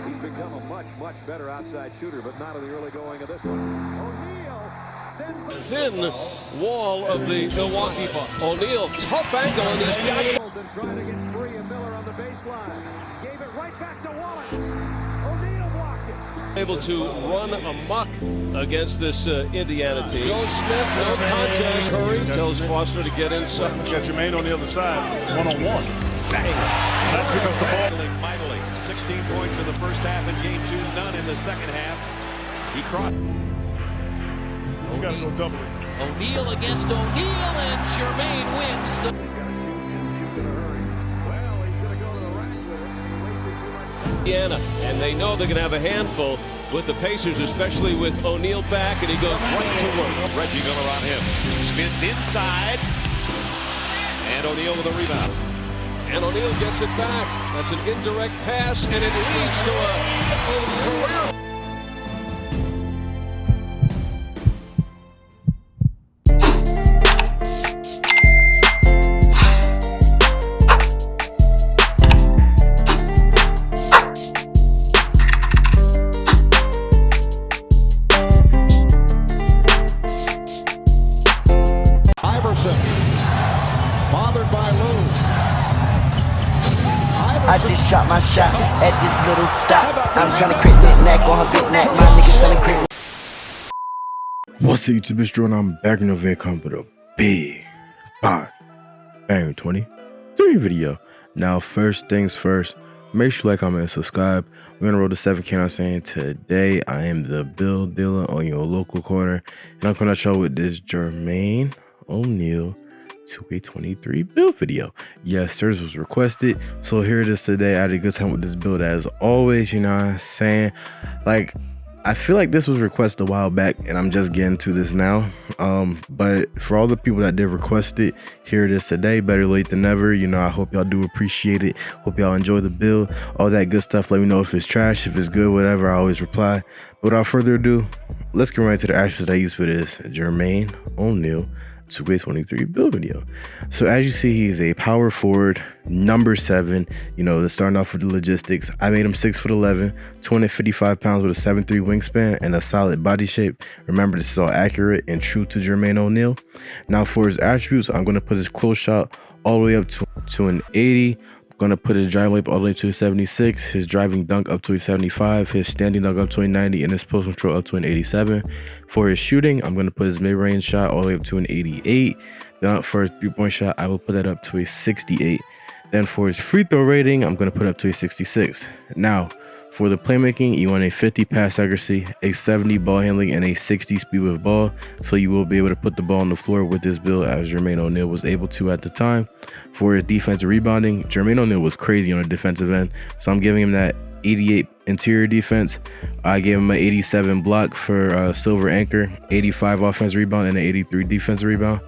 He's become a much better outside shooter, but not in the early going of this one. O'Neal sends the thin wall of the Milwaukee Bucks. O'Neal, tough angle, and he's got it. trying to get free, and Miller on the baseline. Gave it right back to Wallace. O'Neal blocked it. Able to run amok against this Indiana team. Joe Smith, no contest. Curry tells Foster to get inside. Got Jermaine on the other side, one-on-one. Bang! That's because the ball... Mightily, 16 points in the first half in game 2, none in the second half. He crossed. You got to go double it. O'Neal against O'Neal, and Jermaine wins. He's got to shoot in a hurry. Well, he's going to go to the rack with it. Wasted too much time. Indiana, and they know they're going to have a handful with the Pacers, especially with O'Neal back, and he goes right to work. Reggie Miller on him. Spins inside. And O'Neal with a rebound. And O'Neal gets it back. That's an indirect pass, and it leads to a career. Bothered by Lou. I just shot my shot at this little dot. I'm trying to crit that neck on her big neck. My niggas selling crit. What's up, YouTube? It's Drew, and I'm back in the video coming with a big bang 23 video. Now, first things first, make sure you like, comment, and subscribe. We're gonna roll the 7K. I'm saying today I am the build dealer on your local corner, and I'm coming at y'all with this Jermaine O'Neal 2K23 build video. Yes, yours was requested, so here it is today. I had a good time with this build as always, you know what I'm saying? Like, I feel like this was requested a while back, and I'm just getting to this now. But for all the people that did request it, here it is today. Better late than never. You know, I hope y'all do appreciate it. Hope y'all enjoy the build, all that good stuff. Let me know if it's trash, if it's good, whatever. I always reply. But without further ado, let's get right to the actions that I use for this Jermaine O'Neal 2K23 build video. So as you see, he's a power forward, number 7. You know, starting off with the logistics, I made him 6'11", 255 pounds with a 7'3" wingspan and a solid body shape. Remember, this is all accurate and true to Jermaine O'Neal. Now for his attributes, I'm going to put his close shot all the way up to an 80. Gonna put his driving layup all the way to a 76, his driving dunk up to a 75, his standing dunk up to a 90, and his post control up to an 87. For his shooting, I'm gonna put his mid-range shot all the way up to an 88. Then for his three-point shot, I will put that up to a 68. Then for his free throw rating, I'm gonna put up to a 66. Now, for the playmaking, you want a 50 pass accuracy, a 70 ball handling, and a 60 speed with ball. So you will be able to put the ball on the floor with this build, as Jermaine O'Neal was able to at the time. For his defensive rebounding, Jermaine O'Neal was crazy on the defensive end. So I'm giving him that 88 interior defense. I gave him an 87 block for silver anchor, 85 offensive rebound, and an 83 defensive rebound.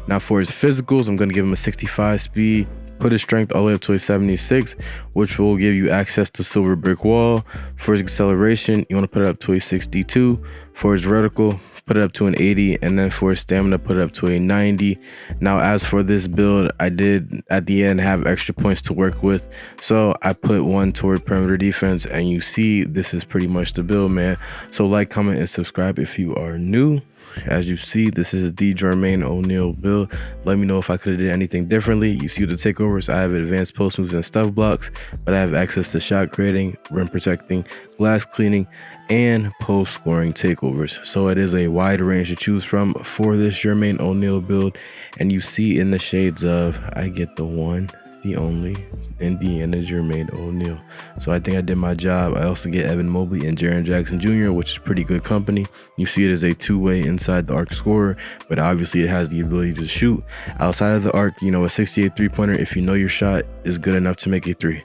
Now for his physicals, I'm going to give him a 65 speed. Put his strength all the way up to a 76, which will give you access to silver brick wall. For his acceleration, you want to put it up to a 62. For his vertical, put it up to an 80. And then for his stamina, put it up to a 90. Now, as for this build, I did at the end have extra points to work with. So I put one toward perimeter defense, and you see this is pretty much the build, man. So like, comment, and subscribe if you are new. As you see, this is the Jermaine O'Neal build. Let me know if I could have did anything differently. You see the takeovers, I have advanced post moves and stuff blocks, but I have access to shot creating, rim protecting, glass cleaning, and post scoring takeovers. So it is a wide range to choose from for this Jermaine O'Neal build. And you see in the shades of, I get the one, the only Indiana Jermaine O'Neal. So I think I did my job. I also get Evan Mobley and Jaren Jackson Jr., which is pretty good company. You see it as a two-way inside the arc scorer, but obviously it has the ability to shoot outside of the arc. You know, a 68 three-pointer, if you know your shot, is good enough to make a 3.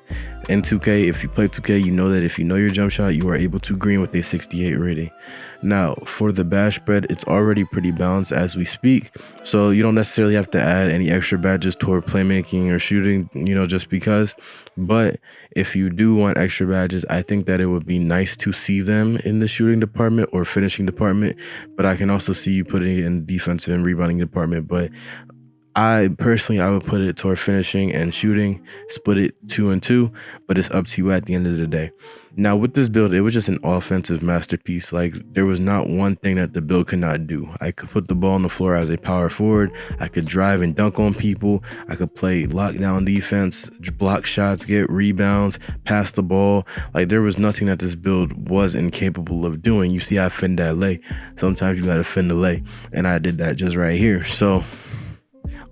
In 2K, if you play 2K, you know that if you know your jump shot, you are able to green with a 68 rating. Now, for the badge spread, it's already pretty balanced as we speak, so you don't necessarily have to add any extra badges toward playmaking or shooting, you know, just because. But if you do want extra badges, I think that it would be nice to see them in the shooting department or finishing department, but I can also see you putting it in defensive and rebounding department. But I personally, I would put it toward finishing and shooting, split it 2 and 2, but it's up to you at the end of the day. Now with this build, it was just an offensive masterpiece. Like, there was not one thing that the build could not do. I could put the ball on the floor as a power forward. I could drive and dunk on people. I could play lockdown defense, block shots, get rebounds, pass the ball. Like, there was nothing that this build was incapable of doing. You see, I fin that lay. Sometimes you got to fin the lay, and I did that just right here. So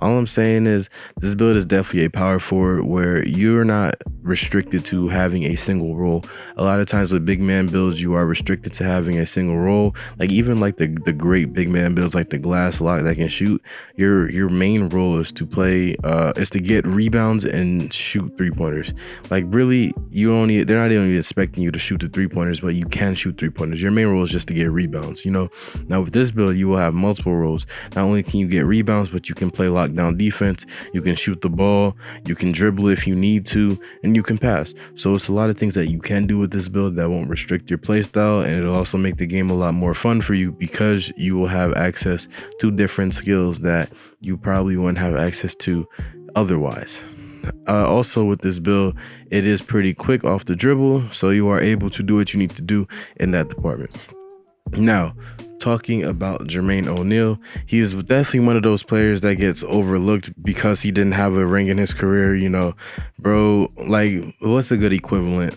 all I'm saying is this build is definitely a power forward where you're not restricted to having a single role. A lot of times with big man builds, you are restricted to having a single role. Like, even like the great big man builds like the glass lock that can shoot, your main role is to play is to get rebounds and shoot 3-pointers. Like, really, they're not even expecting you to shoot the 3-pointers, but you can shoot 3-pointers. Your main role is just to get rebounds, you know. Now with this build, you will have multiple roles. Not only can you get rebounds, but you can play lockdown defense, you can shoot the ball, you can dribble if you need to, and you can pass. So it's a lot of things that you can do with this build that won't restrict your play style, and it'll also make the game a lot more fun for you because you will have access to different skills that you probably wouldn't have access to otherwise. Also with this build, it is pretty quick off the dribble, so you are able to do what you need to do in that department. Now, talking about Jermaine O'Neal, he is definitely one of those players that gets overlooked because he didn't have a ring in his career. You know, bro, like, what's a good equivalent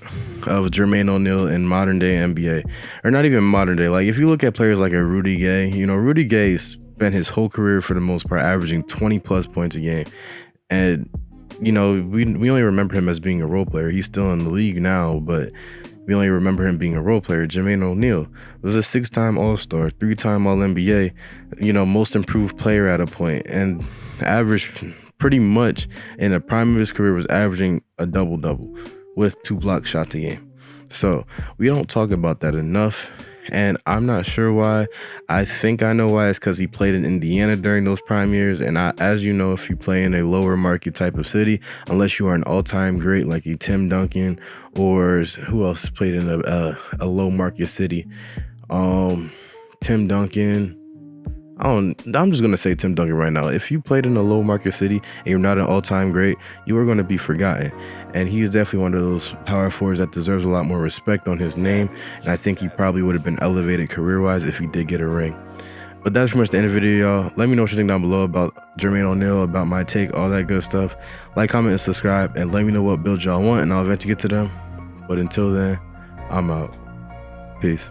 of Jermaine O'Neal in modern day NBA? Or not even modern day. Like, if you look at players like a Rudy Gay, you know, Rudy Gay spent his whole career for the most part averaging 20 plus points a game. And, you know, we only remember him as being a role player. He's still in the league now, but we only remember him being a role player. Jermaine O'Neal was a 6-time All-Star, 3-time All-NBA, you know, most improved player at a point, and averaged pretty much in the prime of his career was averaging a double-double with 2 block shots a game. So we don't talk about that enough, and I'm not sure why. I think I know why. It's because he played in Indiana during those prime years, and as you know, if you play in a lower market type of city, unless you are an all-time great like a Tim Duncan, or who else played in a low market city? Tim Duncan. I'm just gonna say Tim Duncan right now. If you played in a low market city and you're not an all-time great, you are going to be forgotten. And he is definitely one of those power forwards that deserves a lot more respect on his name. And I think he probably would have been elevated career-wise if he did get a ring. But that's pretty much the end of the video, y'all. Let me know what you think down below about Jermaine O'Neal, about my take, all that good stuff. Like, comment, and subscribe, and let me know what builds y'all want, and I'll eventually get to them. But until then, I'm out. Peace.